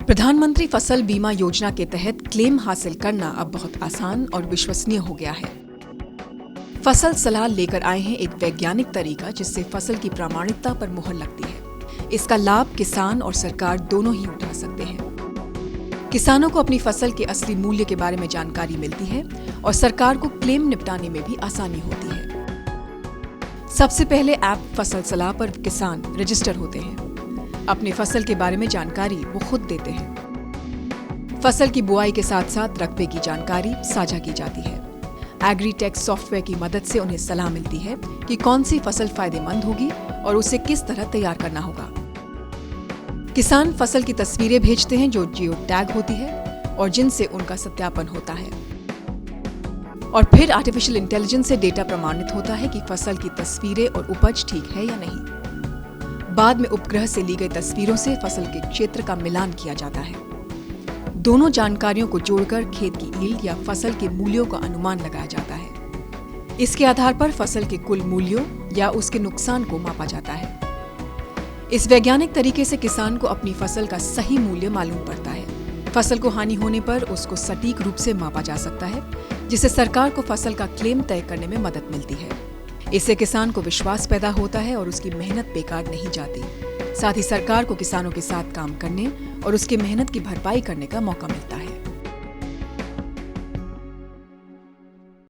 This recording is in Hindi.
प्रधानमंत्री फसल बीमा योजना के तहत क्लेम हासिल करना अब बहुत आसान और विश्वसनीय हो गया है। फसल सलाह लेकर आए हैं एक वैज्ञानिक तरीका जिससे फसल की प्रामाणिकता पर मुहर लगती है। इसका लाभ किसान और सरकार दोनों ही उठा सकते हैं। किसानों को अपनी फसल के असली मूल्य के बारे में जानकारी मिलती है और सरकार को क्लेम निपटाने में भी आसानी होती है। सबसे पहले ऐप फसल सलाह पर किसान रजिस्टर होते हैं। अपनी फसल के बारे में जानकारी वो खुद देते हैं। फसल की बुआई के साथ साथ रकबे की जानकारी साझा की जाती है। एग्रीटेक सॉफ्टवेयर की मदद से उन्हें सलाह मिलती है कि कौन सी फसल फायदेमंद होगी और उसे किस तरह तैयार करना होगा। किसान फसल की तस्वीरें भेजते हैं जो जियो टैग होती है और जिनसे उनका सत्यापन होता है, और फिर आर्टिफिशियल इंटेलिजेंस से डेटा प्रमाणित होता है कि फसल की तस्वीरें और उपज ठीक है या नहीं। बाद में उपग्रह से ली गई तस्वीरों से फसल के क्षेत्र का मिलान किया जाता है। दोनों जानकारियों को जोड़कर खेत की यील्ड या फसल के मूल्यों का अनुमान लगाया जाता है। इसके आधार पर फसल के कुल मूल्यों या उसके नुकसान को मापा जाता है। इस वैज्ञानिक तरीके से किसान को अपनी फसल का सही मूल्य मालूम पड़ता है। फसल को हानि होने पर उसको सटीक रूप से मापा जा सकता है, जिससे सरकार को फसल का क्लेम तय करने में मदद मिलती है। इससे किसान को विश्वास पैदा होता है और उसकी मेहनत बेकार नहीं जाती। साथ ही सरकार को किसानों के साथ काम करने और उसकी मेहनत की भरपाई करने का मौका मिलता है।